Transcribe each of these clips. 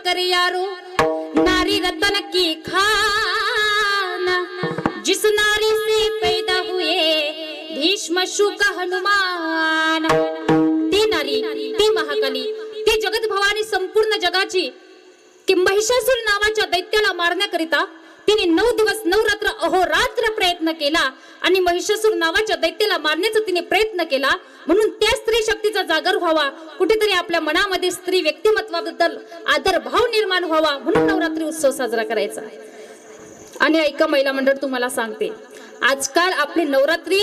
करे यारो नारी रतन की खान, जिस नारी से पैदा हुए भीष्म शुक हनुमान। ती नारी, ती महाकाली, ती जगत भवानी संपूर्ण जगाची की महिषासूर नावाच्या दैत्याला मारण्याकरिता तिने 9 दिवस 9 रात्र अहोरात्र प्रयत्न केला आणि महिषासूर नावाच्या दैत्याला मारण्याचा तिने प्रयत्न केला। म्हणून त्या स्त्री शक्तीचा जागर व्हावा, कुठेतरी आपल्या मनामध्ये स्त्री व्यक्तिमत्वाबद्दल आदर भाव निर्माण व्हावा, म्हणून नवरात्री उत्सव साजरा करायचा। आणि ऐका महिला मंडळ, तुम्हाला सांगते, आजकाल आपली नवरात्री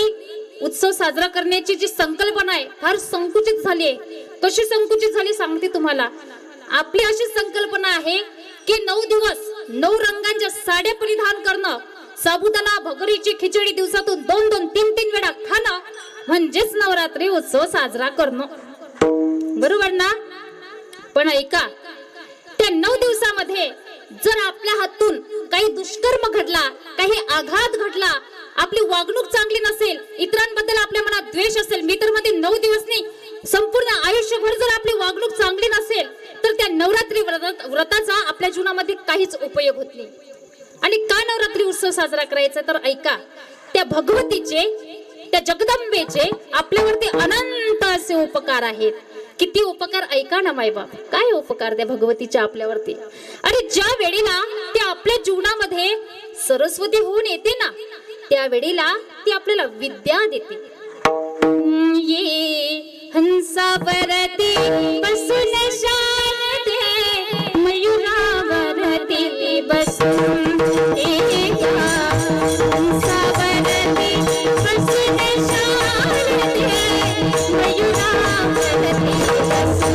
उत्सव साजरा करण्याची जी संकल्पना आहे फार संकुचित झाली आहे। कशी संकुचित झाली सांगते तुम्हाला। आपली अशी संकल्पना आहे की 9 दिवस 9 रंगांच्या साड्या परिधान करणं, साबुदाणा भगरीची खिचडी दिवसातून 2-2, 3-3 वेळा खाणं म्हणजेच नवरात्री उत्सव साजरा करणं, बरोबर ना? पण ऐका, त्या 9 दिवसामध्ये जर आपल्या हातून काही दुष्कर्म घडला, काही आघात घडला, आपली वागणूक चांगली नसेल, इतरांबद्दल आपल्या मनात द्वेष असेल, मी तर मध्ये 9 दिवस नाही संपूर्ण आयुष्यभर जर आपली वागणूक चांगली नसेल तर त्या नवरात्री व्रताचा आपल्या जीवनामध्ये काहीच उपयोग होत नाही। आणि का नवरात्री उत्सव साजरा करायचा तर ऐका, त्या भगवतीचे, त्या जगदंबेचे आपल्यावरती अनंत असे उपकार आहेत। किती उपकार ऐका ना मायबाप, काय उपकार त्या भगवतीच्या आपल्यावरती। आणि ज्या वेळेला ते आपल्या जीवनामध्ये सरस्वती होऊन येते ना, त्या वेळेला ती आपल्याला विद्या देते। ये हंसावरती बसून शारदे, मयूरावरती बसून हंसावरती बसून शारदे, मयूरावरती बसून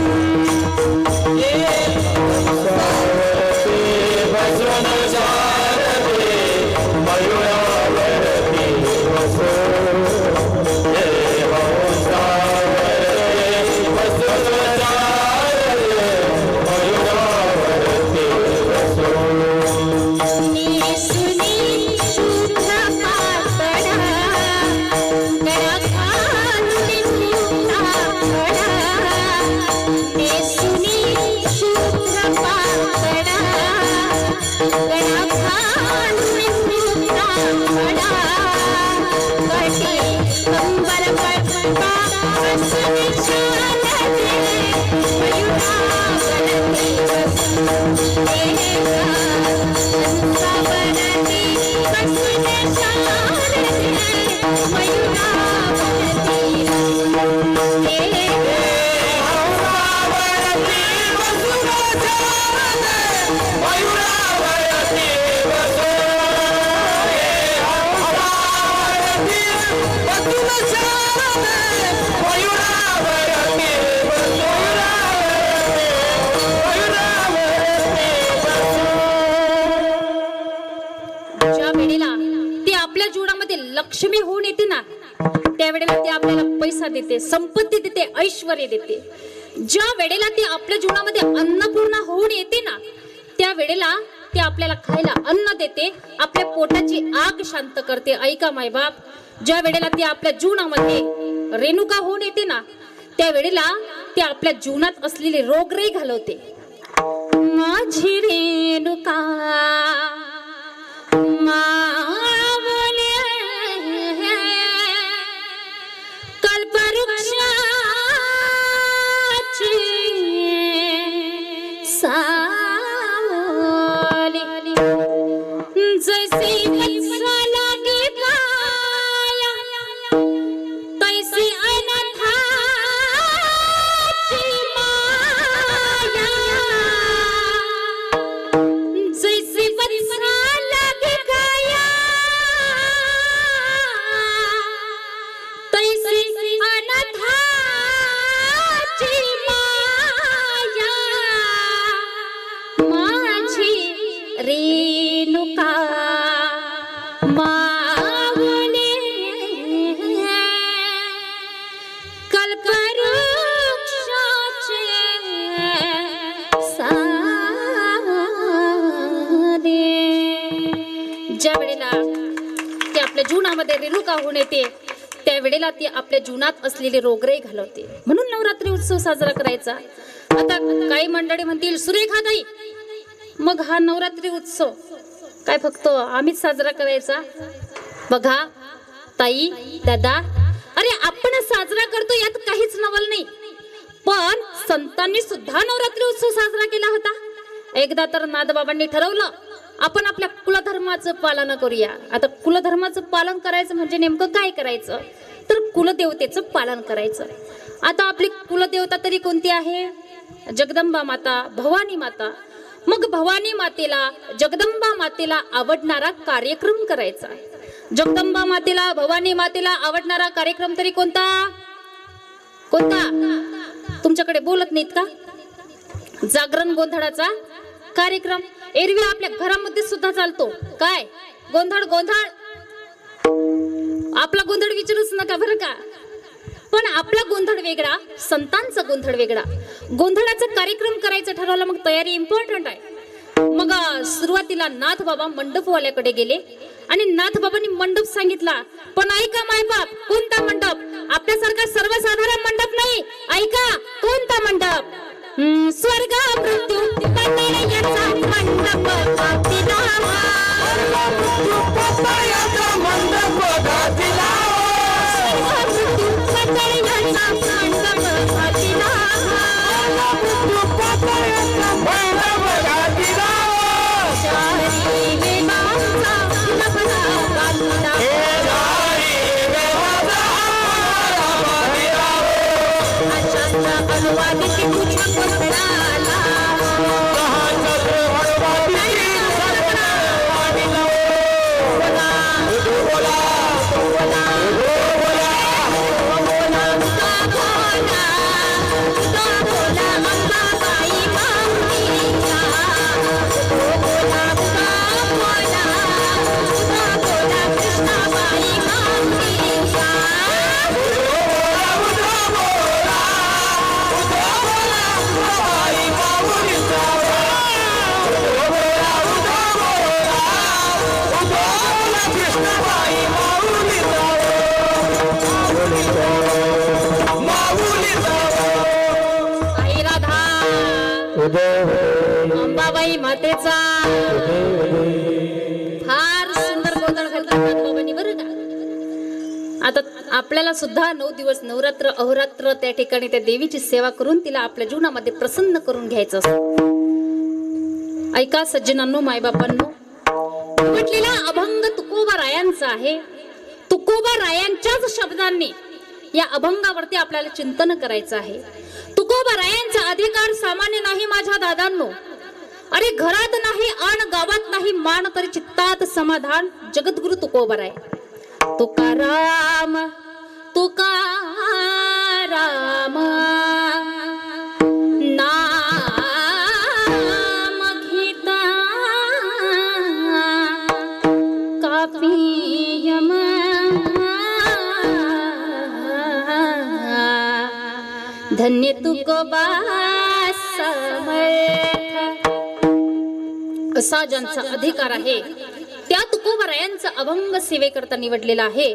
लक्ष्मी होऊन येते ना, त्यावेळेला ती आपल्याला पैसा देते, संपत्ती देते, ऐश्वर्य देते। ज्या वेळेला ती आपल्या जीवनामध्ये अन्नपूर्णा होऊन येते ना, त्या वेळेला ती आपल्याला खायला अन्न देते, आपल्या पोटाची आग शांत करते। ऐका मायबाप, ज्या वेळेला ती आपल्या जीवनामध्ये रेणुका होऊन येते ना, त्या वेळेला ती आपल्या जीवनात असलेले रोगराई घालवते। माझी रेणुका जीवनामध्ये रेणुका होऊन येते, त्यावेळेला ती आपल्या जीवनात असलेले रोगराई घालवते। म्हणून नवरात्री उत्सव साजरा करायचा। आता काही मंडळी म्हणतील, सुरेखाताई मग हा नवरात्री उत्सव काय फक्त आम्हीच साजरा करायचा? बघा ताई दादा, अरे आपण साजरा करतो यात काहीच नवल नाही, पण संतांनी सुद्धा नवरात्री उत्सव साजरा केला होता. एकदा तर नाथबाबांनी ठरवलं आपण आपल्या कुलधर्माचं पालन करूया. आता कुलधर्माचं पालन करायचं म्हणजे नेमकं काय करायचं? तर कुलदेवतेचं पालन करायचं. आता आपली कुलदेवता तरी कोणती आहे? जगदंबा माता, भवानी माता. मग भवानी मातेला, जगदंबा मातेला आवडणारा कार्यक्रम करायचा. जगदंबा मातेला, भवानी मातेला आवडणारा कार्यक्रम तरी कोणता? कोणता? तुमच्याकडे बोलत नाहीत का? जागरण गोंधळाचा कार्यक्रम. एरवी आपल्या घरामध्ये सुद्धा चालतो काय? गोंधळ. गोंधळ आपला गोंधळ विचारूच नका बरं का. पण आपला गोंधळ वेगळा, संतांचा गोंधळ वेगळा. गोंधळाचा कार्यक्रम करायचं ठरवलं, मग तयारी इम्पॉर्टंट आहे. मग सुरुवातीला नाथ बाबा मंडपवाल्याकडे गेले आणि नाथ बाबांनी मंडप सांगितला. पण ऐका मायबाप, कोणता मंडप? आपल्यासारखा सर्वसाधारण मंडप नाही. ऐका, कोणता मंडप? स्वर्ग मृत्यू पतळ्याचा मंडप घातिला. अंबाबाई मातेचा फार सुंदर गोंधळ घालतात बाबांनी बरं का. आता आपल्याला सुद्धा 9 दिवस नवरात्र अहोरात्र त्या ठिकाणी त्या देवीची सेवा करून तिला आपल्या जीवनामध्ये प्रसन्न करून घ्यायचं असतं. ऐका सज्जनांनो, मायबापांनो, म्हटलेला अभंग तुकोबा रायांचा आहे. तुकोबा रायांच्याच शब्दांनी या अभंगावरती आपल्याला चिंतन करायचं आहे. तुकोबा रायांचा अधिकार सामान्य नाही माझ्या दादांनो. अरे घरात नाही आण, गावात नाही मान, तरी चित्तात समाधान. जगद्गुरु तुकोबा राय. तुकाराम तुकाराम नाम घेता कापियम धन्य तुकोबा समर्थ. असा ज्यांचा अधिकार आहे त्या तुकोबरायांचा अभंग सेवेकरता निवडलेला आहे.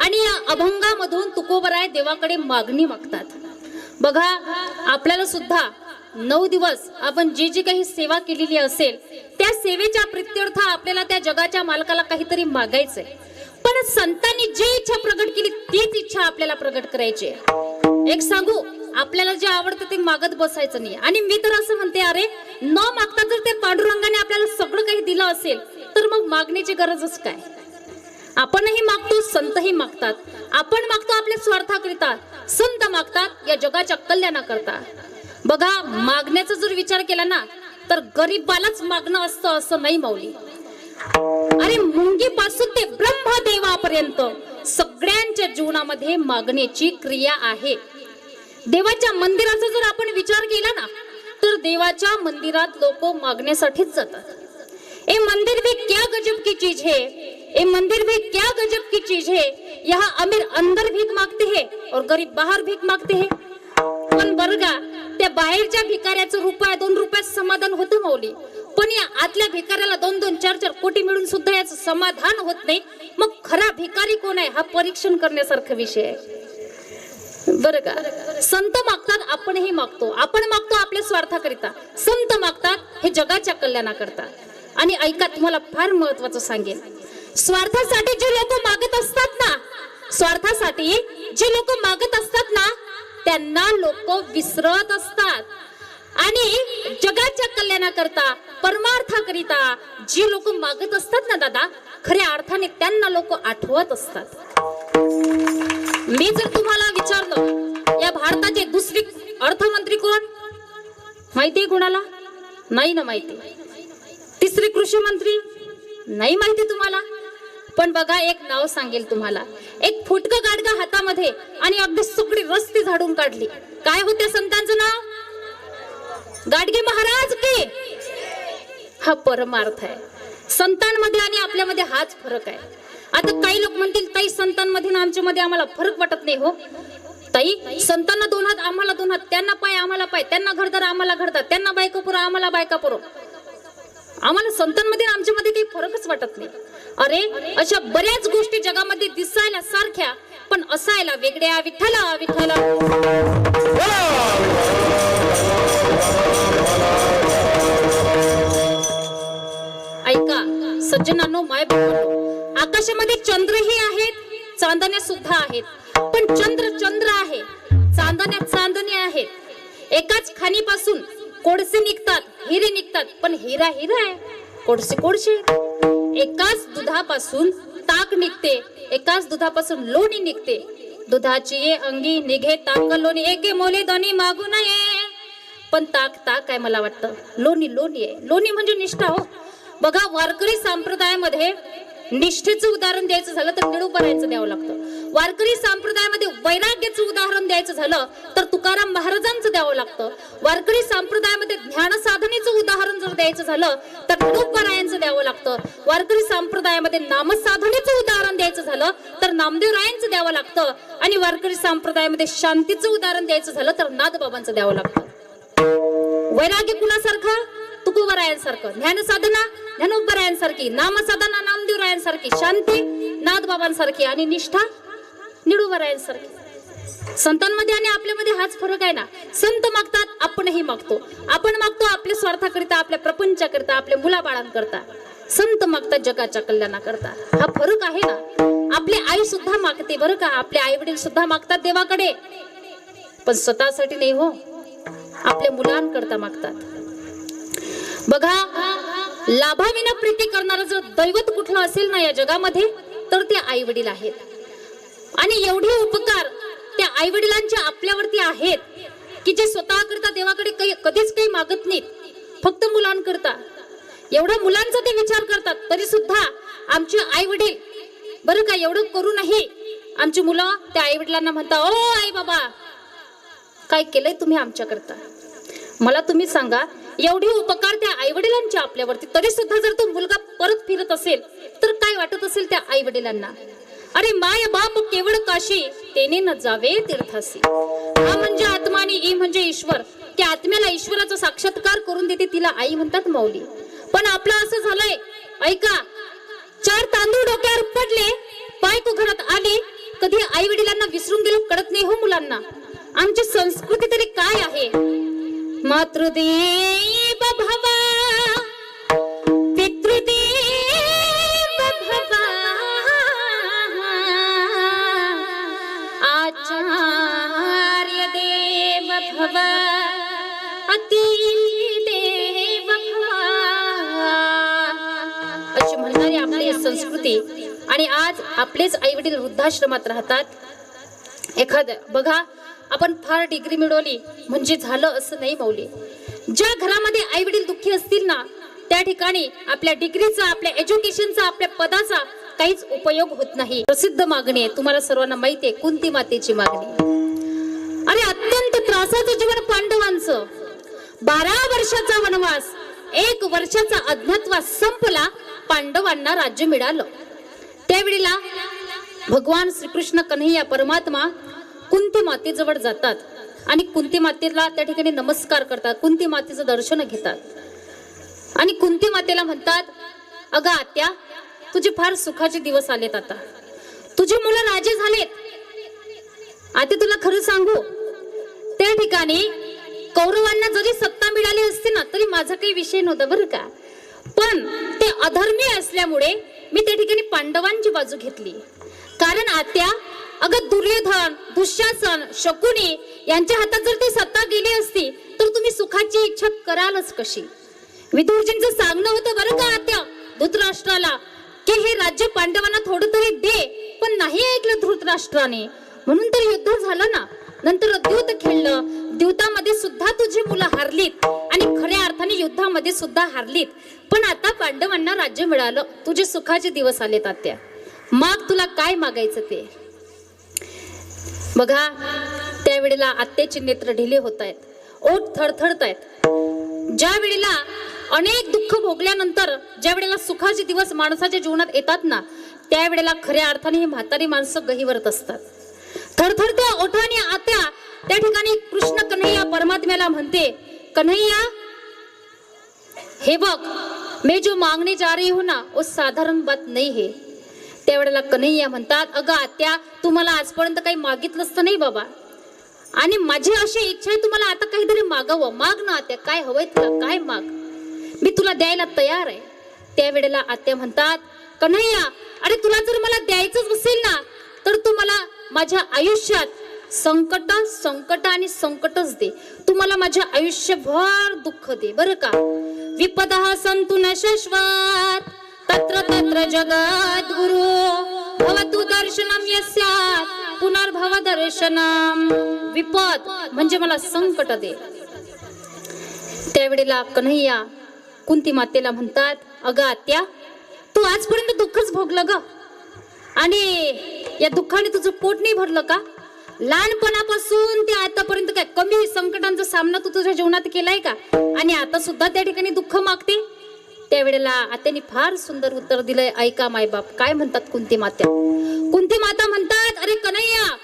आणि या अभंगामधून तुकोबराय देवाकडे मागणी मागतात. बघा, आपल्याला सुद्धा 9 दिवस आपण जी जी काही सेवा केलेली असेल त्या सेवेच्या प्रित्यर्थ आपल्याला त्या जगाच्या मालकाला काहीतरी मागायचंय. पण संतांनी जी इच्छा प्रगट केली तीच इच्छा आपल्याला प्रगट करायची. एक सांगू, आपल्याला जे आवडतं ते मागत बसायचं नाही. आणि मी तर असं म्हणते, अरे न मागता जर ते पांडुरंगाने आपल्याला सगळं काही दिलं असेल तर मग मागण्याची गरजच काय? आपणही मागतो, संतही मागतात. आपण मागतो आपल्या स्वार्थाकरिता, संत मागतात या जगाच्या कल्याणाकरता. बघा, मागण्याचा जर विचार केला ना तर गरीबालाच मागणं असतं असं नाही माऊली. अरे मुंगीपासून ते ब्रह्मदेवापर्यंत सगळ्यांच्या जीवनामध्ये मागण्याची क्रिया आहे. देवाच्या मंदिराचा जर आपण विचार केला ना तर देवाच्या मंदिरात लोक मागण्यासाठीच जातात. ए मंदिर भी क्या गजब की चीज है, ए मंदिर भी क्या गजब की चीज है, यहाँ अमीर अंदर भीख मागते हैं और गरीब बाहर भीख मागते हैं. पण बरं का, त्या बाहेरच्या भिकाऱ्याचं ₹1-2 रुपयात समाधान होतं माऊली. पण या आतल्या भिकाऱ्याला 2-2, 4-4 कोटी मिळून सुद्धा याचं समाधान होत नाही. मग खरा भिकारी कोण आहे हा परीक्षण करण्यासारखा विषय आहे बरं का. संत मागतात, आपणही मागतो. आपण मागतो आपल्या स्वार्थाकरिता, संत मागतात हे जगाच्या कल्याणाकरता. आणि ऐका, तुम्हाला फार महत्वाचं सांगेन, स्वार्थासाठी जे लोक मागत असतात ना, स्वार्थासाठी जे लोक मागत असतात ना, त्यांना लोक विसरत असतात. आणि जगाच्या कल्याणाकरता, परमार्थाकरिता जे लोक मागत असतात ना दादा, खऱ्या अर्थाने त्यांना लोक आठवत असतात. मी जर तुम्हाला विचारलं या भारताचे दुसरे अर्थमंत्री कोण, माहिती कुणाला? नाही ना माहिती. तिसरे कृषी मंत्री नाही माहिती तुम्हाला. पण बघा, एक नाव सांगेल तुम्हाला, एक फुटकं गाडगा हातामध्ये आणि अगदी सगळी रस्ते झाडून काढली. काय होते संतांचं नाव? गाडगे महाराज की. हा परमार्थ आहे. संतांमध्ये आणि आपल्यामध्ये हाच फरक आहे. आता काही लोक म्हणतील, ताई संतांमध्ये ना आमच्यामध्ये आम्हाला फरक वाटत नाही. हो ताई, संतांना दोन हात आम्हाला दोन हात, त्यांना पाय आम्हाला पाय, त्यांना घरदार आम्हाला घरदार, त्यांना बायका पुरो आम्हाला बायका पुरो. आम्हाला संतांमध्ये आमच्यामध्ये काही फरकच वाटत नाही. अरे, अशा बऱ्याच गोष्टी जगामध्ये दिसायला सारख्या पण असायला वेगळ्या. विठ्ठला विठ्ठला. ऐका सज्जनांनो, माय बाबांनो, आकाशामध्ये चंद्रही आहेत, चांदण्या सुद्धा आहेत. पण चंद्र चंद्र आहे, चांदण्या चांदण्या आहेत. एकाच खाणीपासून कोळसे निघतात, हिरे निघतात, पण हिरा हिरा आहे, कोळसे कोळसे. एकाच दुधापासून ताक निघते, एकाच दुधापासून लोणी निघते. दुधाची ये अंगी निघे ताक लोणी, एके मोले दोन्ही मागू नये. पण ताक ताक आहे, मला वाटतं लोणी लोणी आहे. लोणी म्हणजे निष्ठा. हो बघा, वारकरी संप्रदायामध्ये निष्ठेचं उदाहरण द्यायचं झालं तर निळूपरायांचं द्यावं लागतं. वारकरी संप्रदायामध्ये वैराग्याचं उदाहरण द्यायचं झालं तर तुकाराम महाराजांचं द्यावं लागतं. वारकरी संप्रदायामध्ये ज्ञान साधनेचं उदाहरण जर द्यायचं झालं तर निळूपरायांचं द्यावं लागतं. वारकरी संप्रदायामध्ये नामसाधनेचं उदाहरण द्यायचं झालं तर नामदेवरायांचं द्यावं लागतं. आणि वारकरी संप्रदायामध्ये शांतीचं उदाहरण द्यायचं झालं तर नाथबाबांचं द्यावं लागतं. वैराग्य कुणासारखं? तुकोबरायांसारखं. ज्ञान साधना ज्ञानोबरायांसारखी, नामसाधना नामदेवरायांसारखी, शांती नाथबाबांसारखी, आणि निष्ठा निळूबरायांसारखी. संतांमध्ये आणि आपल्यामध्ये हाच फरक आहे ना. संत मागतात, आपणही मागतो. आपण मागतो आपल्या स्वार्थाकरिता, आपल्या प्रपंचाकरिता, आपल्या मुलाबाळांकरिता. संत मागतात जगाच्या कल्याणाकरता. हा फरक आहे ना. आपली आई सुद्धा मागते बरं का, आपले आई वडील सुद्धा मागतात देवाकडे, पण स्वतःसाठी नाही. हो, आपल्या मुलांकरता मागतात. बघा, लाभाविना प्रीती करणारं जर दैवत कुठलं असेल ना या जगामध्ये तर ते आई वडील आहेत. आणि एवढे उपकार त्या आई वडिलांचे आपल्यावरती आहेत की जे स्वतःकरता देवाकडे कधीच काही मागत नाहीत, फक्त मुलांकरता. एवढा मुलांचा ते विचार करतात. तरी सुद्धा आमचे आई वडील बरं का, एवढं करूनही आमची मुलं त्या आई वडिलांना म्हणतात, ओ आई बाबा, काय केलंय तुम्ही आमच्याकरता? मला तुम्ही सांगा, एवढे उपकार त्या आई वडिलांचे आपल्यावरती, तरी सुद्धा जर तो मुलगा परत फिरत असेल तर काय वाटत असेल त्या आई वडिलांना? अरे माय बाप केवळ काशी, तेने न जावे तीर्थासी. हा म्हणजे आत्मा आणि ई म्हणजे ईश्वर. त्या आत्म्याला ईश्वराचा साक्षात्कार करून देते, तिला आई म्हणतात माऊली. पण आपलं असं झालंय, ऐका, 4 तांदूळ डोक्यावर पडले, बायको घरात आली, कधी आई वडिलांना विसरून गेलो कळत नाही. हो मुलांना, आमची संस्कृती तरी काय आहे? मातृदेव भव पितृदेव भव आचार्य देव भव अतिथी देव भव अशी म्हणणारी आपली संस्कृती. आणि आज आपलेच आई वडील वृद्धाश्रमात राहतात. एखाद्या बघा, आपण फार डिग्री मिळवली म्हणजे झालं असं नाही माऊली. ज्या घरामध्ये आई वडील दुःखी असतील ना, त्या ठिकाणी आपल्या डिग्रीचा, आपल्या एज्युकेशनचा, आपल्या पदाचा काहीच उपयोग होत नाही. प्रसिद्ध मागणी आहे, तुम्हाला सर्वांना माहिती आहे, कुंती मातेची मागणी. अरे अत्यंत त्रासाचं जीवन पांडवांचं. 12 वर्षाचा वनवास, 1 वर्षाचा अज्ञातवास संपला, पांडवांना राज्य मिळालं. त्यावेळेला भगवान श्रीकृष्ण कन्हैया परमात्मा कुंती मातेजवळ जातात आणि कुंती मातेला त्या ठिकाणी नमस्कार करतात, कुंती मातेचं दर्शन घेतात. आणि कुंती मातेला म्हणतात, अगं आत्या, तुझे फार सुखाचे दिवस आलेत. आता तुझे मुलं राजे झालेत. आता तुला खरं सांगू, त्या ठिकाणी कौरवांना जरी सत्ता मिळाली असती ना तरी माझा काही विषय नव्हता बरं का, पण ते अधर्मी असल्यामुळे मी त्या ठिकाणी पांडवांची बाजू घेतली. कारण आत्या, अगं दुर्योधन, दुःशासन, शकुनी यांच्या हातात जर ती सत्ता गेली असती तर तुम्ही सुखाची इच्छा करालच कशी. विदुरजींचं सांगणं होतं बरं का आत्या धृतराष्ट्राला की हे राज्य पांडवांना थोडं तरी दे, पण नाही ऐकलं धृतराष्ट्राने, म्हणून तर युद्ध झालं ना. नंतर द्यूत खेळलं, द्यूतामध्ये सुद्धा तुझी मुलं हारलीत आणि खऱ्या अर्थाने युद्धामध्ये सुद्धा हारलीत. पण आता पांडवांना राज्य मिळालं, तुझे सुखाचे दिवस आलेत आत्या, माग तुला काय मागायचं ते. बघा त्यावेळेला आत्याचे नेत्र ढिले होत आहेत, ओठ थरथरत आहेत. ज्या वेळेला अनेक दुःख भोगल्यानंतर ज्या वेळेला सुखाचे दिवस माणसाच्या जीवनात येतात ना, त्यावेळेला खऱ्या अर्थाने ही म्हातारी माणसं गहिवरत असतात. थरथरत्या ओठाने आत्या त्या ठिकाणी कृष्ण कन्हैया परमात्म्याला म्हणते, कन्हैया हे बघ, मैं जो मांगने जा रही हूं ना वो साधारण बात नहीं है. त्यावेळेला कन्हैया म्हणतात, अगं आत्या तू मला आजपर्यंत काही मागितलंच तर नाही बाबा, आणि माझी अशी इच्छा आहे तुम्हाला आता काहीतरी मागावं. माग ना आत्या, काय हवंय तुला, काय माग, मी तुला द्यायला तयार आहे. त्यावेळेला आत्या म्हणतात, कन्हैया अरे तुला जर मला द्यायचंच असेल ना तर तू मला माझ्या आयुष्यात संकट आणि संकटच दे. तू मला माझ्या आयुष्यभर दुःख दे बरं का. विपदः सन्तु न शाश्वत तत्र तत्र जगद्गुरु भवतु दर्शनम यस्यात् पुनर्भव दर्शनम. विपद म्हणजे मला संकट दे. त्यावेळेला कन्हैया कुंती मातेला म्हणतात, अगं आत्या तू आजपर्यंत दुःखच भोगलं ग, आणि या दुःखाने तुझं पोट नाही भरलं का. लहानपणापासून ते आतापर्यंत काय कमी संकटांचा सामना तू तुझ्या जीवनात केलाय का, आणि आता सुद्धा त्या ठिकाणी दुःख मागते. त्यावेळेला आत्याने फार सुंदर उत्तर दिलंय, ऐका मायबाप काय म्हणतात. कुंती माता म्हणतात, अरे कन्हैया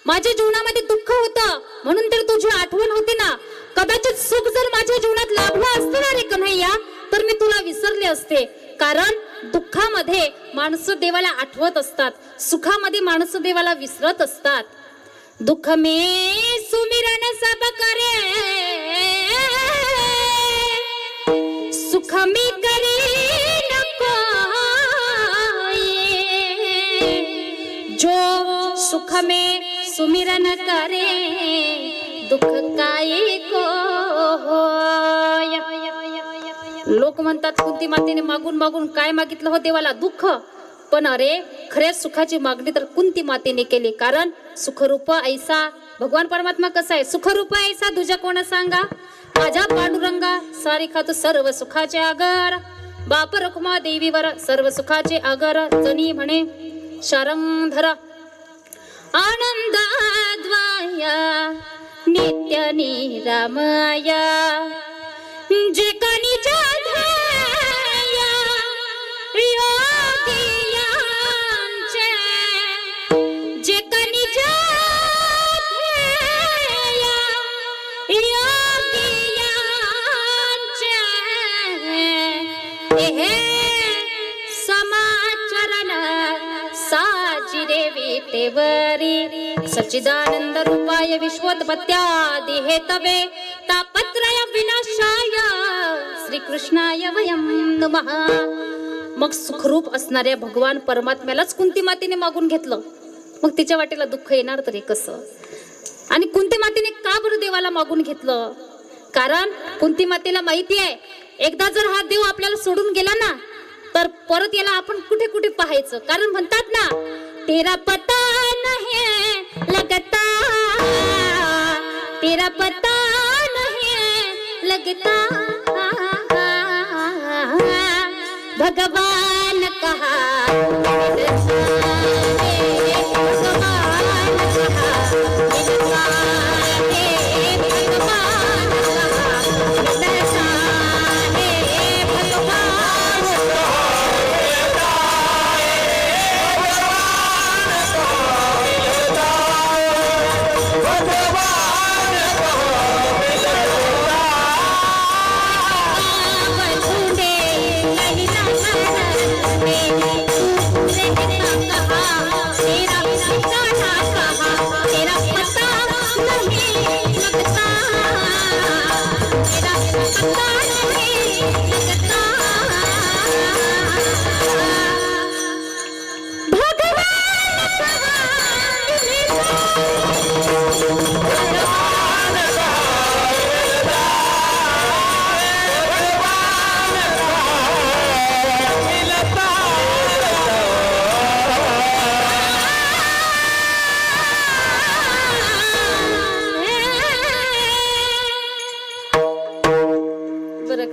माझ्या जीवनामध्ये दुःख होतं म्हणून तर तुझी आठवण होती ना. कदाचित सुख जर माझ्या जीवनात लाभलं असतं ना रे कन्हैया तर मी तुला विसरले असते. कारण दुःखामध्ये माणसं देवाला आठवत असतात, सुखामध्ये माणसं देवाला विसरत असतात. दुःख में सुमिरन सब करे, सुख में करे न कोई, जो सुख में सुमिरन करे दुःख काय को होय. लोक म्हणतात कुंती मातेने मागून मागून काय मागितलं हो देवाला, दुःख. पण अरे खऱ्या सुखाची मागणी तर कुंती मातेने केली. कारण सुखरूप ऐसा भगवान परमात्मा कसा आहे, सुखरूप ऐसा तुझ्या कोण सांगा. माझ्या पांडुरंगा सारी खातो सर्व सुखाचे आगर, बाप रखुमा देवीवर सर्व सुखाचे आगर. जनी म्हणे शारंधर आनंदाद्वाया नित्य निरामया, जे कणी सच्चिदानंद रूपाय विश्वोत्पत्त्यादि हेतवे तापत्रय विनाशाय श्री कृष्णाय वयं नमः. मग सुखरूप असणाऱ्या भगवान परमात्म्यालाच कुंती मातेने मागून घेतलं, मग तिच्या वाटेला दुःख येणार तरी कसं. आणि कुंती मातेने का बरं देवाला मागून घेतलं, कारण कुंती मातेला माहिती आहे एकदा जर हा देव आपल्याला सोडून गेला ना तर परत याला आपण कुठे कुठे पाहायचं. कारण म्हणतात ना, तेरा पता नहीं लगता, तेरा पता नहीं लगता, भगवान कहा कहा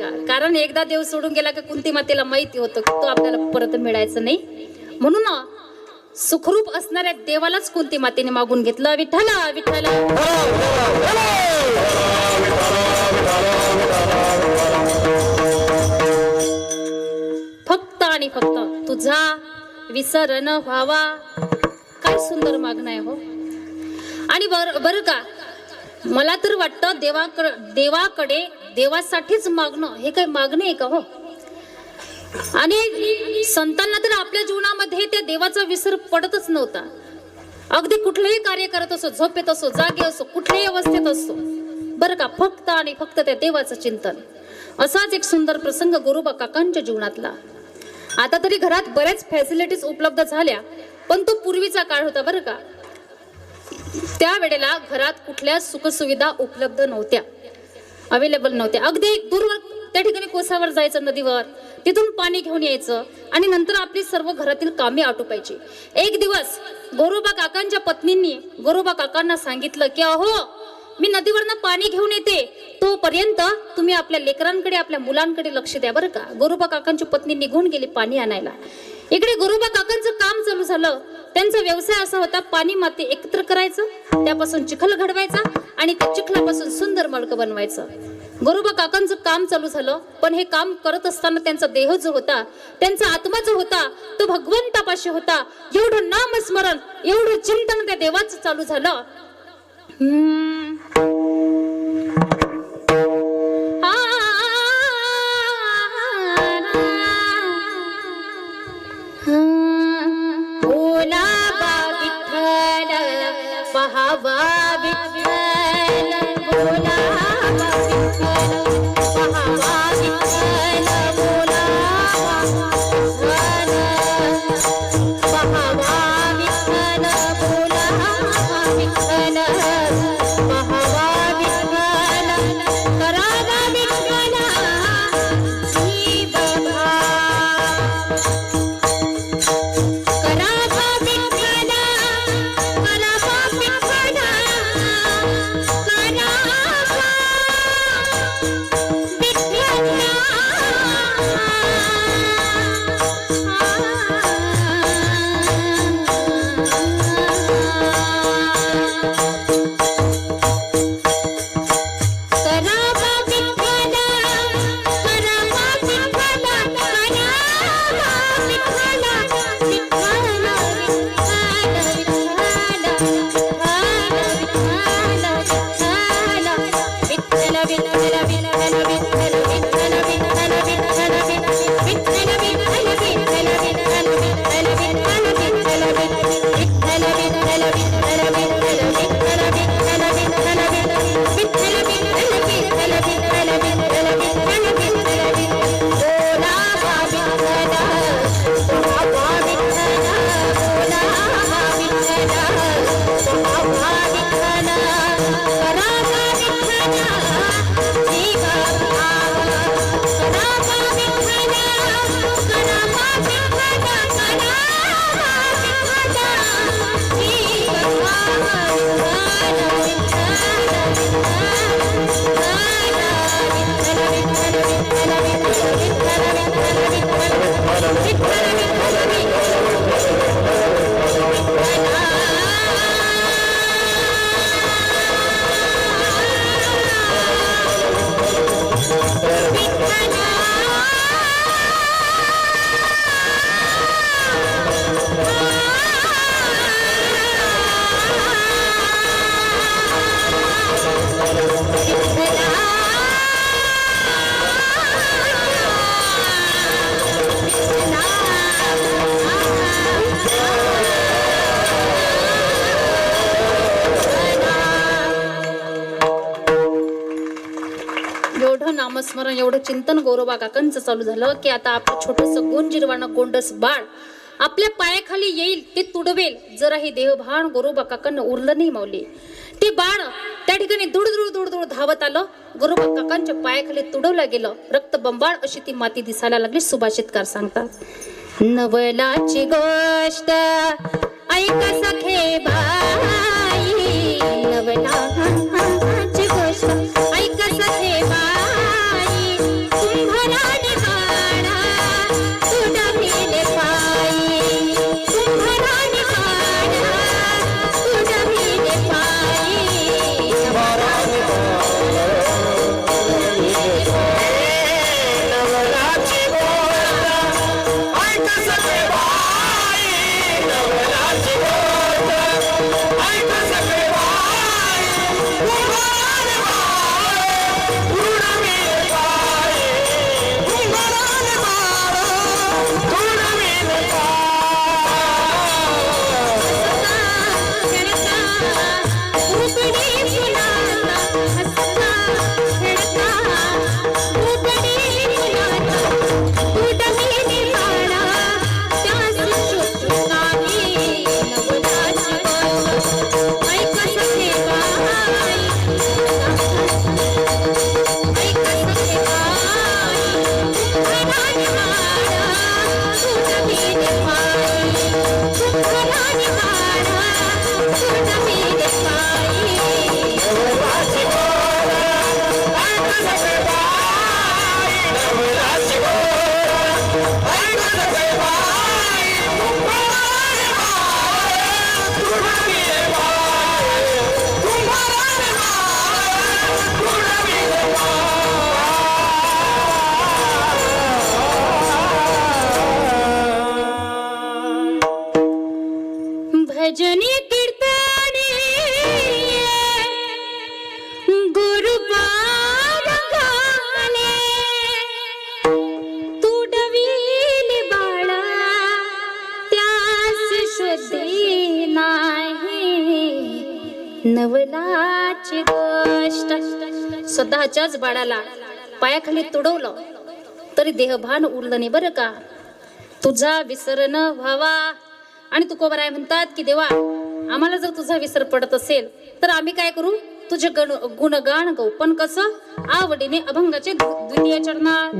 का, कारण एकदा देव सोडून गेला का कुंती मातेला माहिती होतं की तो आपल्याला परत मिळायचं नाही. म्हणून सुखरूप असणाऱ्या देवालाच कुंती मातेने मागून घेतलं. विठ्ठला विठ्ठला फक्त आणि फक्त तुझा विसर न व्हावा. काय सुंदर मागणं आहे हो. आणि बरं का, मला तर वाटतं देवाकडे देवासाठीच मागणं हे काय मागणे आहे का हो. आणि संतांना तर आपल्या जीवनामध्ये त्या देवाचा विसर पडतच नव्हता. अगदी कुठलंही कार्य करत असो, झोपेत असो, जागे असो, कुठल्याही अवस्थेत असो, बरं का, फक्त आणि फक्त त्या देवाचं चिंतन. असाच एक सुंदर प्रसंग गोरोबा काकांच्या जीवनातला. आता तरी घरात बऱ्याच फॅसिलिटीज उपलब्ध झाल्या, पण तो पूर्वीचा काळ होता बरं का. त्यावेळेला घरात कुठल्या सुखसुविधा उपलब्ध नव्हत्या, अवेलेबल नव्हत्या. अगदी दूरवर त्या ठिकाणी कोसावर जायचं, नदीवर, तिथून पाणी घेऊन यायचं आणि नंतर आपली सर्व घरातील कामे आटोपायची. एक दिवस गोरोबा काकांच्या पत्नींनी गोरोबा काकांना सांगितलं की अहो, मी नदीवरनं पाणी घेऊन येते, तोपर्यंत तुम्ही आपल्या लेकरांकडे, आपल्या मुलांकडे लक्ष द्या बरं का. गोरोबा काकांची पत्नी निघून गेली पाणी आणायला. इकडे गोरोबा काकांचं काम चालू झालं. त्यांचा व्यवसाय असा होता, पाणी माती एकत्र करायचं, त्यापासून चिखल घडवायचा आणि त्या चिखलापासून सुंदर मडकं बनवायचं. गोरोबा काकांचं काम चालू झालं, पण हे काम करत असताना त्यांचा देह जो होता, त्यांचा आत्मा जो होता, तो भगवंतापाशी होता. एवढं नामस्मरण, एवढं चिंतन त्या देवाचं चालू झालं. नामस्मरण, एवढं चिंतन गोरोबा काकांचं चालू झालं की आता आपलं छोटंसं गोंजिरवाणं गोंडस बाळ आपल्या पायाखाली येईल, ते तुडवेल. जराही देहभान गोरोबा काकांना उरलं नाही माऊली. ते बाळ त्या ठिकाणी दुडदुड धावत आलं, गोरोबा काकांच्या पायाखाली तुडवलं गेलं. रक्तबंबाळ अशी ती माती दिसायला लागली. सुभाषितकार सांगतात, नवलाची गोष्ट ऐक सखे बाई, नवलाची गोष्ट ऐक सखे बाई, कुंभाराने वाडा तुडविले पायी, कुंभाराने वाडा तुडविले पायी, कुंभाराने वाडा तुडविले पायी, नवलाची गोष्ट ऐक सगळे बाई, नवलाची गोष्ट ऐक सगळे बाई, कुंभाराने वाडा तुडविले पायी, कुंभाराने वाडा तुडविले भजनी कीर्तने गुरुबार गाणे तुडविले बाळा त्यास शुद्धी नाही नवलाची गोष्ट. स्वतःच्याच बाळाला पायाखाली तुडवलं तरी देहभान उरलं नाही बरं का. तुझा विसर न व्हावा. आणि तुकोबराय म्हणतात की देवा आम्हाला जर तुझा विसर पडत असेल तर आम्ही काय करू, तुझे गुणगान गाऊ. पण कसं, आवडीने अभंगाचे द्वितीय चरणात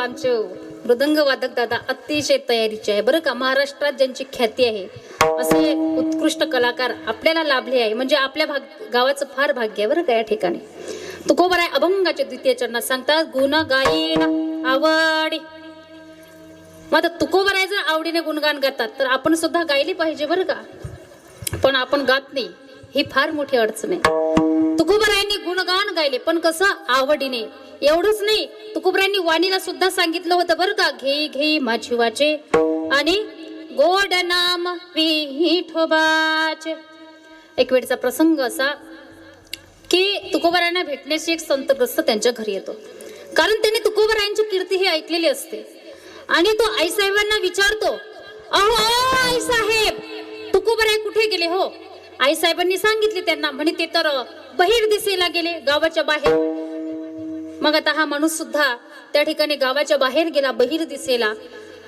आमचे मृदंग वादक दादा अतिशय तयारीचे आहे बरं का. महाराष्ट्रात ज्यांची ख्याती आहे असे उत्कृष्ट कलाकार आपल्याला लाभले आहे म्हणजे आपल्या गावाचं फार भाग्य आहे बरं का या ठिकाणी. तुकोबराय अभंगाचे द्वितीय चरणात सांगतात गुण गायीन आवड. मग आता तुकोबराय जर आवडीने गुणगान गातात तर आपण सुद्धा गायली पाहिजे बरं का. पण आपण गात नाही, ही फार मोठी अडचण आहे. तुकोबरायांनी गुणगान गायले पण कसं आवडीने. एवढंच नाही, तुकोबरायांनी वाणीला सुद्धा सांगितलं होतं बरं का, घे घे माझी वाचे आणि गोड नाम विठोबाचे. एक वेळचा प्रसंग असा की तुकोबरायांना भेटण्याची एक संतग्रस्त त्यांच्या घरी येतो. कारण त्यांनी तुकोबरायांची कीर्ती ही ऐकलेली असते. आणि तो आईसाहेबांना विचारतो, अहो आईसाहेब तुकोबराय कुठे गेले हो. आईसाहेबांनी सांगितले त्यांना, म्हणे ते तर बहिर दिसेला गेले गावाच्या बाहेर. मग आता हा माणूस सुद्धा त्या ठिकाणी गावाच्या बाहेर गेला बहिर दिसेला.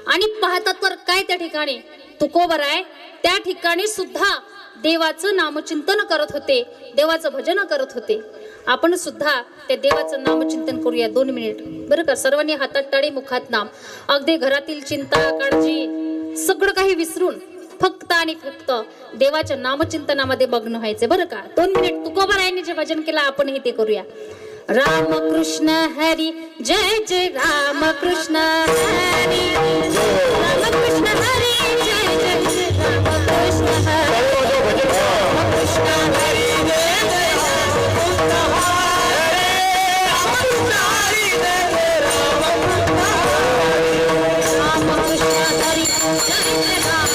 आणि पाहतात तर काय त्या ठिकाणी तुकोबराय त्या ठिकाणी सुद्धा देवाचं नामचिंतन करत होते, देवाचं भजन करत होते. आपण सुद्धा त्या देवाचं नामचिंतन करूया 2 मिनिट बरं का. सर्वांनी हातात टाळी मुखात नाम. अगदी घरातील चिंता काळजी सगळं काही विसरून फक्त आणि फक्त देवाच्या नामचिंतनामध्ये मग्न व्हायचे बरं का. 2 मिनिट तुकोबरायांनी जे भजन केलं आपणही ते करूया. राम कृष्ण हरी जय जय राम कृष्ण हरी, राम कृष्ण हरी जय जय राम कृष्ण हरी, राम कृष्ण हरी जय जय राम कृष्ण हरी, राम कृष्ण हरी जय जय राम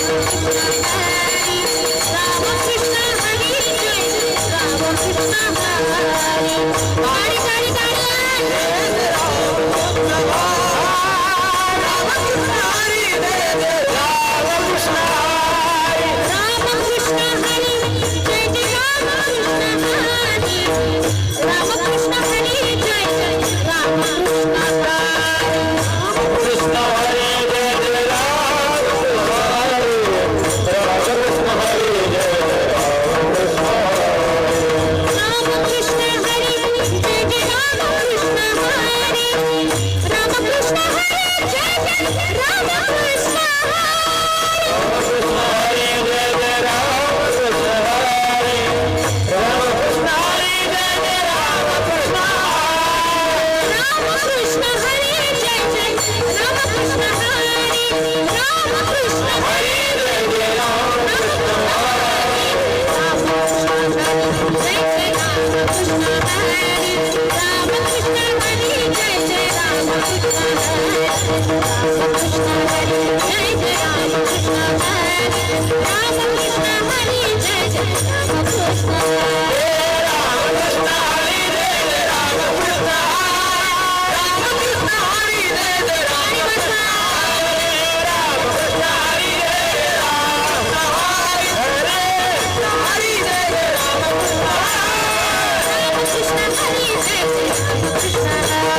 कृष्ण हरी,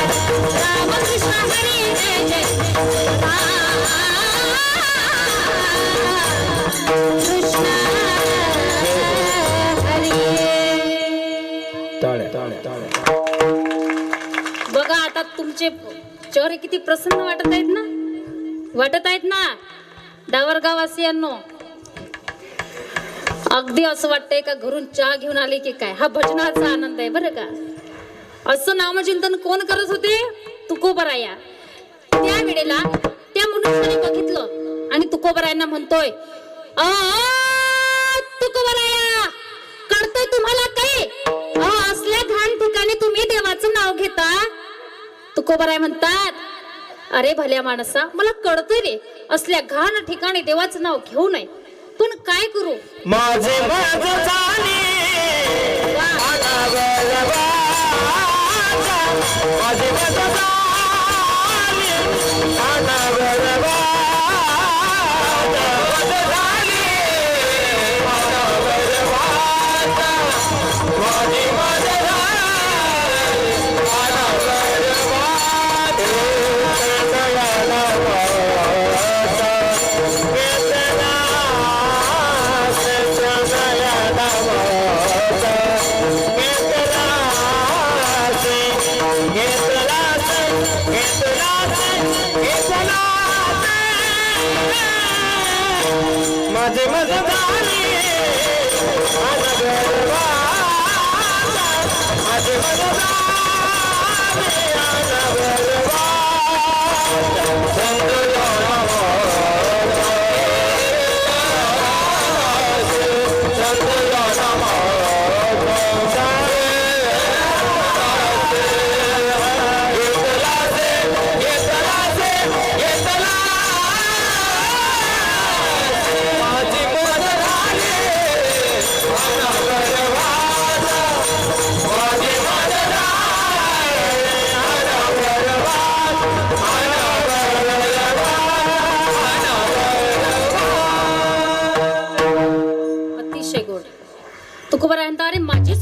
राम कृष्ण हरी जय जय राम कृष्ण हरी. गाडी गाडी गाडी बघा आता तुमचे चेहरे किती प्रसन्न वाटत आहेत ना डावरगाववासियांनो. अगदी असं वाटतंय का घरून चहा घेऊन आले की काय. हा भजनाचा आनंद आहे बरं का. असं नामचिंतन कोण करत होते, तुकोबराया. त्या वेळेला त्या मनुष्याने बघितलं आणि तुकोबरायांना म्हणतोय, तुकोबराया कळतंय तुम्हाला काही, असल्या घाण ठिकाणी तुम्ही देवाचं नाव घेता. तुकोबराय म्हणतात, अरे भल्या माणसा मला कळतंय रे, असल्या घाण ठिकाणी देवाचं नाव घेऊ नये, पण काय करू. माझे माझ झाले माझे माझ माझे मज झाले माझे मज झाले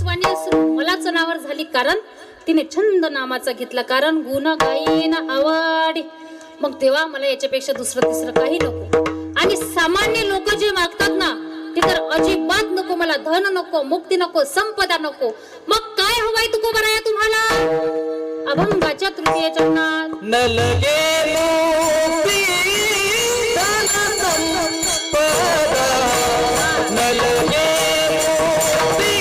पाणी असून मलाच नावर झाली, कारण तिने छंद नामाचा घेतला, कारण गुण गायीन आवडी. मग तेव्हा मला याच्यापेक्षा दुसरं तिसरं काही नको. आणि सामान्य लोक जे मागतात ना ते तर अजिबात नको. मला धन नको, मुक्ती नको, संपदा नको. मग काय हवंय तुको बराया तुम्हाला? अभंगाच्या तृतीय चरणात न लगे मुक्ती धन संपदा, न लगे मुक्ती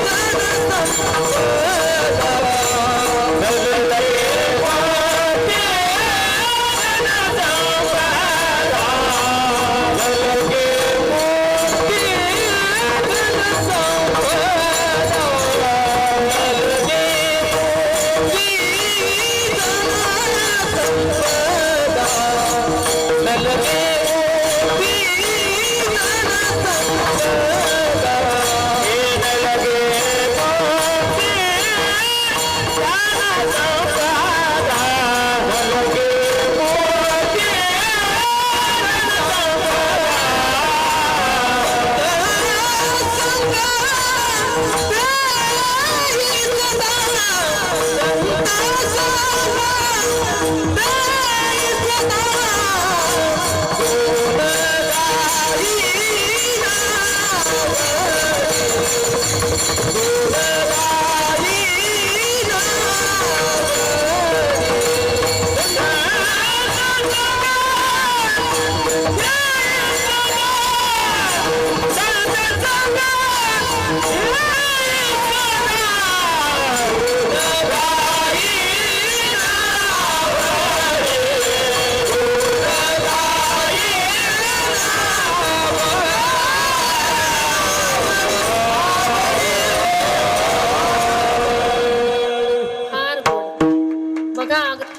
धन संपदा, न लगे वाटे धन संपदा, न लगे मुक्ती धन संपदा, न लगे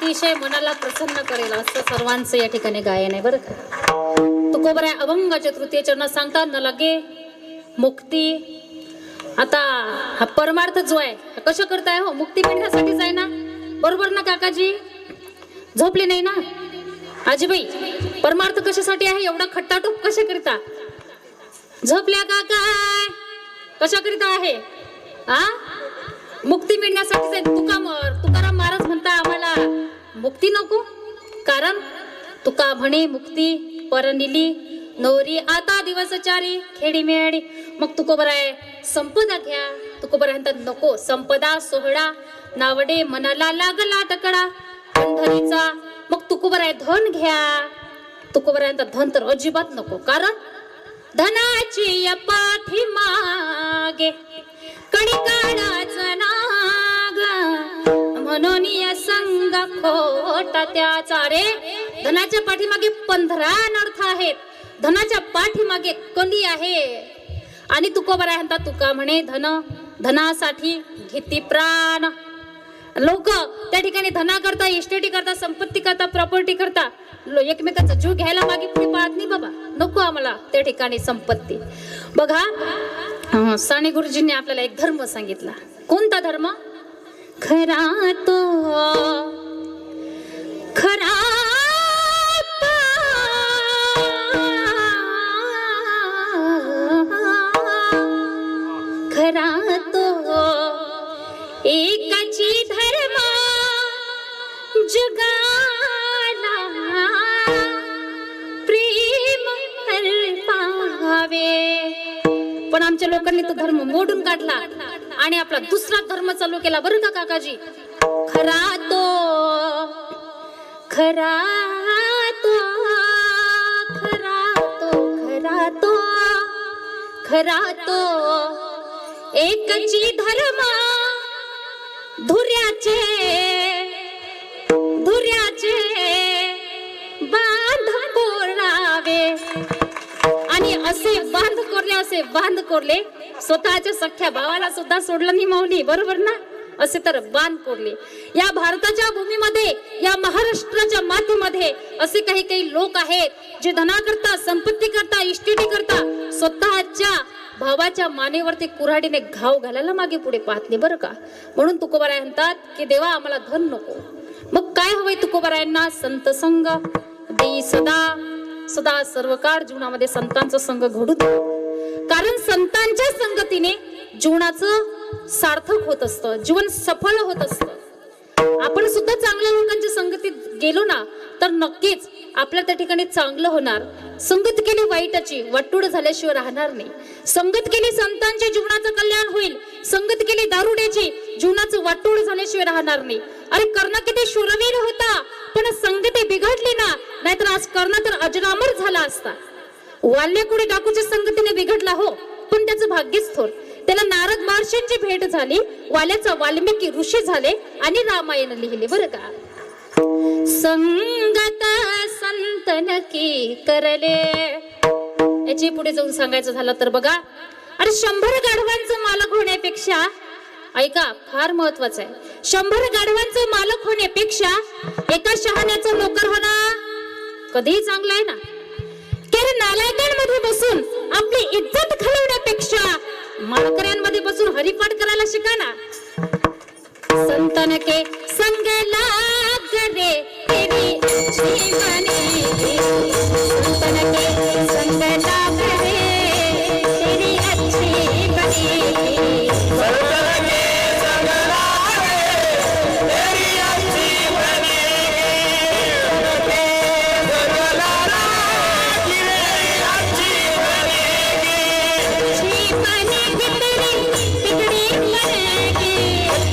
अतिशय मनाला प्रसन्न करेल असं सर्वांचं या ठिकाणी गायन आहे बरं का. तुकोबर आहे अभंगाच्या तृतीय चरणात सांगतात न लगे मुक्ती. आता हा परमार्थ जो आहे कशा करताय हो? मुक्ती मिळण्यासाठीच आहे ना, बरोबर ना काकाजी? झोपले नाही ना आजीबाई? परमार्थ कशासाठी आहे? एवढा खट्टाटोप कशा करिता? झोपल्या का काय? कशा करिता आहे? हा, मुक्ती मिळण्यासाठीच आहे. तुकाराम महाराज म्हणता आम्हाला मुक्ती नको, कारण तुका म्हणे मुक्ती परनिली नवरी आता दिवसचारी खेडी मेडी. मग तुकोबर आहे संपदा घ्या. तुकोबर आहे नको संपदा सोहळा नावडे मनाला लागला टकडा पंढरीचा. मग तुकोबर आहे धन घ्या. तुकोबर आहे धन तर अजिबात नको, कारण धनाची या पाठी मागे कडी काढाचा नाग म्हणून या संग खोटा त्याचा. रे धनाच्या पाठीमागे 15 अनर्थ आहेत. धनाच्या पाठीमागे कली आहे. आणि तुकोबरा म्हणता तुका म्हणे धनासाठी घेती प्राण. लोक त्या ठिकाणी धना करता, इस्टेटी करता, संपत्ती करता, प्रॉपर्टी करता, एकमेकांचा जीव घ्यायला मागे पुढे पाहत नाही बाबा. नको आम्हाला त्या ठिकाणी संपत्ती. बघा साने गुरुजींनी आपल्याला एक धर्म सांगितला. कोणता धर्म? खरा तो खरा खरा तो एकाची धर्म जगाला प्रेम पावे. पण आमच्या लोकांनी तो धर्म मोडून काढला आणि आपला दुसरा धर्म चालू केला बरं का काकाजी. खरा तो खरा तो खरा तो खरा तो खरा तो एकची धर्म धुर्याचे बांध कोरावे. आणि असे बांध कोरले स्वतःच्या सख्या भावाला सुद्धा सोडलं नाही माऊली, बरोबर ना? असे तर बांध कोरले. या भारताच्या भूमीमध्ये, या महाराष्ट्राच्या मातीमध्ये असे काही काही लोक आहेत जे धना करता, संपत्ती करता, इस्टेटी करता, स्वतःच्या भावाच्या मानेवरती कुऱ्हाडीने घाव घालायला मागे पुढे पाहत नाही बरं का. म्हणून तुकोबाराय म्हणतात की देवा आम्हाला धन नको. मग काय हवंय तुकोबारायांना? संत संग देई सदा सर्व काळ जीवनामध्ये संतांचा संग घडू दे. कारण संतांच्या संगतीने जीवनाचं सार्थक होत असतं, जीवन सफल होत असतं. आपण सुद्धा चांगल्या लोकांच्या संगतीत गेलो ना तर नक्कीच आपल्या त्या ठिकाणी चांगलं होणार. संगत केली वाईटाची, वाटूड झाल्याशिवाय राहणार नाही. संगत केली संतांच्या जीवनाचं कल्याण होईल. संगत केली दारुड्याची, जीवनाचं वाटूड झाल्याशिवाय राहणार नाही. अरे कर्ण किती शूरवीर होता, पण संगती बिघडली ना, नाहीतर आज कर्ण तर अजरामर झाला असता. वाल्यकुडी डाकूच्या संगतीने बिघडला हो, पण त्याचं भाग्यच थोर. त्याला नारद महर्षींची भेट झाली, वाल्याचा वाल्मिकी ऋषी झाले आणि रामायण लिहिले. बरं का, संगत संतन की करले. याची पुढे जाऊन सांगायचं झालं तर बघा, अरे 100 गाढवांचं मालक होण्यापेक्षा, ऐका फार महत्वाचं आहे, 100 गाढवांचं मालक होण्यापेक्षा एका शहाण्याचं नोकर होणं कधीही चांगलं आहे ना. कारण नालायकांमध्ये बसून आपली इज्जत घालवण्यापेक्षा माळकऱ्यांमध्ये बसून हरिपाठ करायला शिका ना. संतन के संग लाग रे तेरी अच्छी बनेगी, संतन के संग लाग रे तेरी अच्छी बनेगी, संतन के संग लाग रे तेरी अच्छी बनेगी, संतन के संग लाग रे अच्छी बनेगी, अच्छी बनेगी तेरी बिगड़ी बनेगी,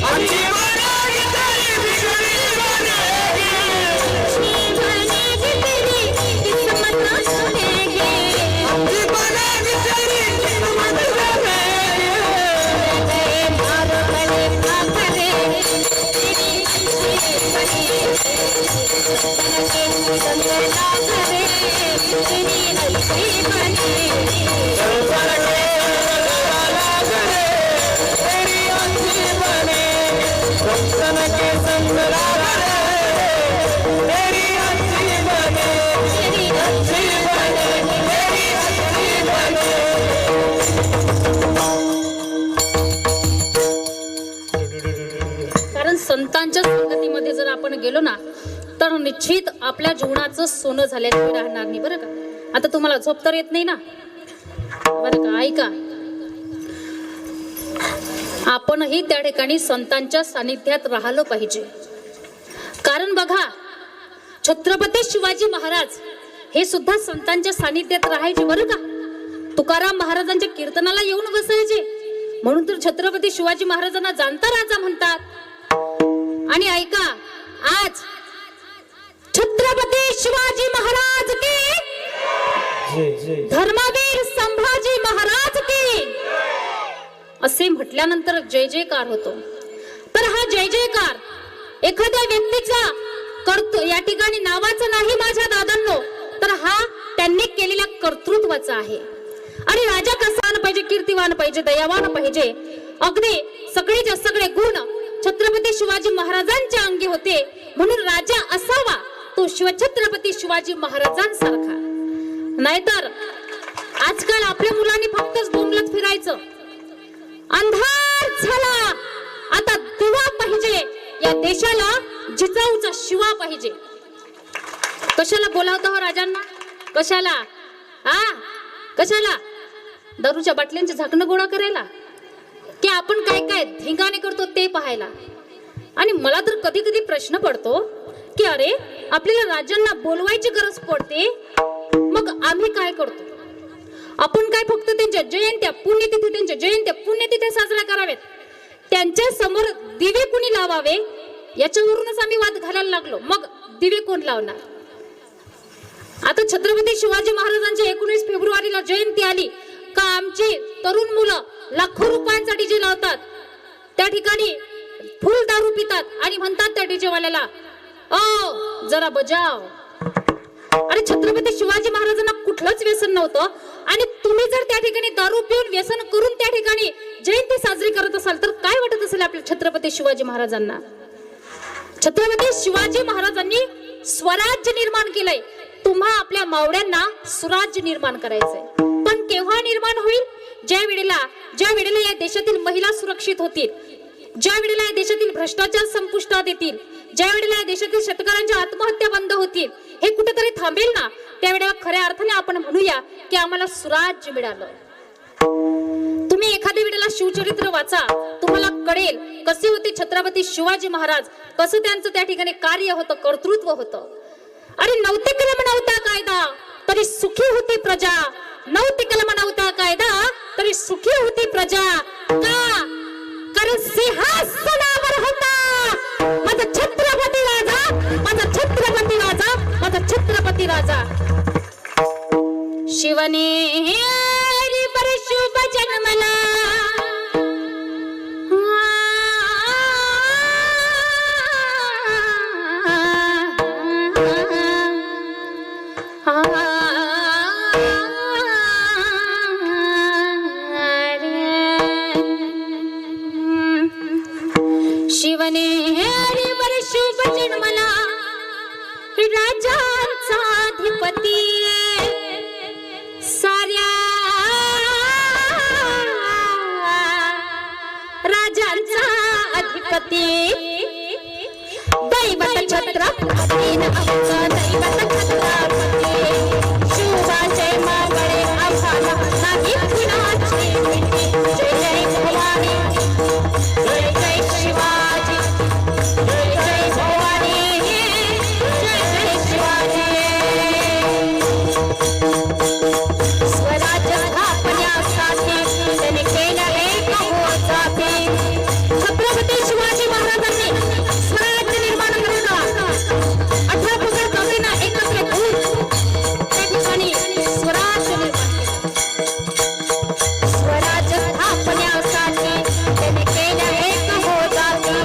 अच्छी बनेगी तेरी बिगड़ी बनेगी, अच्छी बनेगी तेरी किस्मत सुनेगी, अच्छी बनेगी तेरी किस्मत बनेगी, मारो गले आखरे तेरी अच्छी बनेगी, संतन के संग लाग रे तेरी अच्छी बनेगी, संतन के संग लाग रे तेरी अच्छी बनेगी, संतन के संग लाग रे तेरी अच्छी बनेगी, तेरी अच्छी बनेगी तेरी अच्छी बनेगी. कारण संतांच्या संगतीमध्ये जर आपण गेलो ना तर निश्चित आपल्या जीवनाचं सोनं झाल्याशिवाय राहणार नाही. बरं का, आता तुम्हाला झोप तर येत नाही ना, बरं का, ऐका, आपणही त्या ठिकाणी संतांच्या सानिध्यात राहिलो पाहिजे. कारण बघा, छत्रपती शिवाजी महाराज हे सुद्धा संतांच्या सानिध्यात राहायचे. बरं का, तुकाराम महाराजांच्या कीर्तनाला येऊन बसायचे, म्हणून तर छत्रपती शिवाजी महाराजांना जाणता राजा म्हणतात. आणि ऐका, आज छत्रपती शिवाजी महाराज की, धर्मवीर संभाजी महाराज की असे म्हटल्यानंतर जय जयकार होतो. तर हा जय जयकार एखाद्या व्यक्तीचा करतो, या ठिकाणी नावाचा नाही माझ्या दादांनो, तर हा त्यांनी केलेल्या कर्तृत्वाचा आहे. आणि राजा कसा पाहिजे, कीर्तिवान पाहिजे, दयावान पाहिजे, अगदी सगळेच्या सगळे गुण छत्रपती शिवाजी महाराजांच्या अंगी होते. म्हणून राजा असावा तो शिवछत्रपती शिवाजी महाराजांसारखा. नाहीतर आजकाल आपल्या मुलांनी फक्तच बोंबलत फिरायचं. अंधार झाला, आता दिवा पाहिजे, या देशाला जिजाऊचा शिवा पाहिजे. कशाला बोलावता हो राजांना, कशाला, हा कशाला, दारूच्या बाटल्यांचे झाकणं गोळा करायला, की आपण काय काय धिंगाणे करतो ते पाहायला. आणि मला तर कधी कधी प्रश्न पडतो की अरे आपल्याला राजांना बोलवायची गरज पडते, मग आम्ही काय करतो? आपण काय फक्त त्यांच्या जयंत्या पुण्यतिथी, त्यांच्या जयंत्या पुण्यतिथी साजऱ्या कराव्यात, त्यांच्या समोर दिवे कुणी लावावे याच्यावरूनच आम्ही वाद घालायला लागलो. मग दिवे कोण लावणार? आता छत्रपती शिवाजी महाराजांची 19 फेब्रुवारीला जयंती आली का आमची तरुण मुलं लाखो रुपयांचा डीजे लावतात, त्या ठिकाणी फुल दारू पितात आणि म्हणतात त्या डीजे वाल्याला, ओ जरा बजाव. अरे छत्रपती शिवाजी महाराजांना कुठलंच व्यसन नव्हतं, आणि तुम्ही जर त्या ठिकाणी दारू पिऊन व्यसन करून त्या ठिकाणी जयंती साजरी करत असाल तर काय वाटत असेल आपल्या छत्रपती शिवाजी महाराजांना? छत्रपती शिवाजी महाराजांनी स्वराज्य निर्माण केलंय, तुम्हा आपल्या मावळ्यांना सुराज्य निर्माण करायचंय. पण केव्हा निर्माण होईल? ज्या वेळेला या देशातील महिला सुरक्षित होतील, ज्या वेळेला या देशातील भ्रष्टाचार संपुष्टात येतील, ज्या वेळेला या देशातील शेतकऱ्यांच्या आत्महत्या बंद होतील, हे कुठेतरी थांबेल ना, त्यावेळेला खऱ्या अर्थाने आपण म्हणूया की आम्हाला सुराज्य मिळालं. तुम्ही एखाद्या वेळेला शिवचरित्र वाचा, तुम्हाला कळेल कसे होते छत्रपती शिवाजी महाराज, कसं त्यांचं त्या ठिकाणी कार्य होतं, कर्तृत्व होतं. अरे नव्हते कलम नव्हता कायदा तरी सुखी होती प्रजा, नव्हते कलम नव्हता कायदा तरी सुखी होती प्रजा. का? कारण सिंहासनावर होता माझा छत्रपती राजा, माझा छत्रपती राजा, माझा छत्रपती राजा. शिवने पर शुभ जन्मला, शिवने हरिवर शुभ जन्मला, राजांचा अधिपती, साऱ्या राजांचा अधिपती. दैवत छत्रपती आमचा दैवत छत्रपती, शिवाचे मावळे आम्हाला नाही कुणाची भीती. जय जय भवानी, जय जय शिवाजी, जय जय भवानी, जय जय शिवाजी. स्वराज्य स्थापण्यासाठी त्याने केलं एक होताती. छत्रपती शिवाजी महाराजांनी स्वराज्य निर्माण करून 18 जातींना एकत्र घेऊन त्या ठिकाणी स्वराज्य निर्माण केलं. स्वराज्य स्थापण्यासाठी त्याने केलं एक होताती.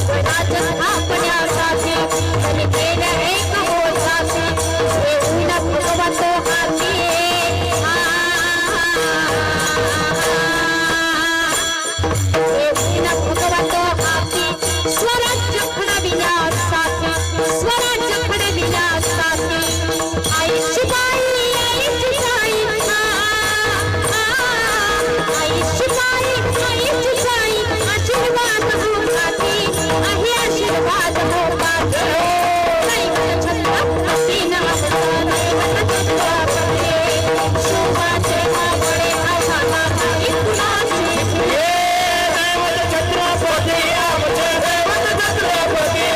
स्वराज्य स्थापण्यासाठी त्याने केलं एक होताती. येऊन भगवतो हाती, येऊन भगवतो हाती. स्वराज्य घडविण्यासाठी, स्वराज्य घडविण्यासाठी. आई शिपाई, आई शिपाई, आई शिपाई, आई शिपाई. आशीर्वाद होताती, आहे आशीर्वाद होताती. दैवत छत्रपती नामचा दैवत छत्रपती, शिवाचे मावळे आम्हाला नाही कुणाची भीती. दैवत छत्रपती आमचे दैवत छत्रपती,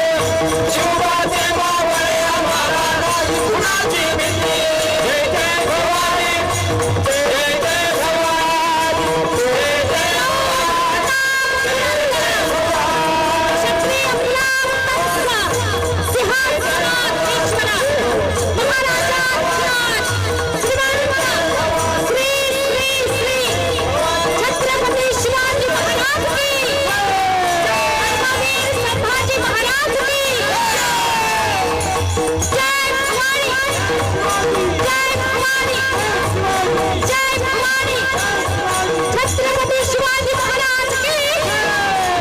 शिवाचे मावळे आम्हाला नाही कुणाची भीती. जय जय भवानी, जय जय भवानी, जय जय क्षत्रिय ब्राह्मणाचा सिंहासनाधीश्वर महाराजाधिराज श्रीमंत श्री श्री श्री छत्रपती शिवाजी महाराज की धर्मवीर संभाजी महाराज की जय भवानी, जय भवानी, जय भवानी. छत्रपती शिवाजी महाराज की,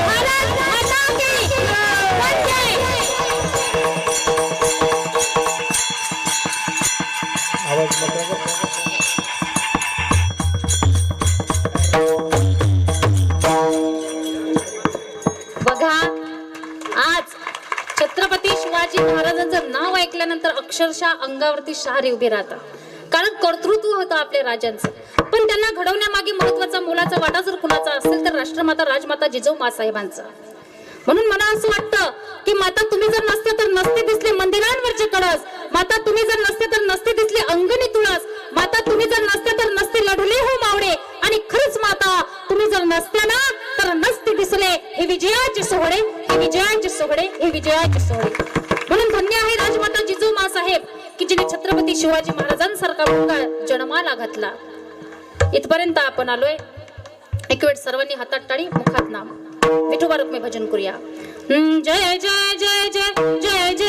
भारत माता की जय. बघा, आज छत्रपती शिवाजी महाराजांचं नाव ऐकल्यानंतर अक्षरशः अंगावरती शहारे उभे राहतात. कारण कर्तृत्व होतं आपल्या राजांचं, पण त्यांना घडवण्यामागे महत्वाचा मोलाचा वाटा जर कुणाचा असेल तर राष्ट्रमाता राजमाता जिजाऊ साहेबांचा. म्हणून मला असं वाटतं की माता तुम्ही जर नसते तर नसते दिसले मंदिरांवरचे कळस, माता तुम्ही जर नसते तर नसते दिसले अंगणी तुळस, माता तुम्ही जर नसते तर नसते लढले हो मावळे. आणि खरंच माता तुम्ही जर नसते ना तर नसते दिसले हे विजयाचे सोहळे, हे विजयाचे सोहळे, हे विजयाचे सोहळे. म्हणून धन्य आहे राजमाता जिजाऊ साहेब की जिने छत्रपती शिवाजी महाराजांसारखा मुलगा जन्माला घातला. इथपर्यंत आपण आलोय. एक वेळ सर्वांनी हातात टाळी, मुखात नाम. विठोबा रुक्मी भजन करूया. जय जय जय जय जय जय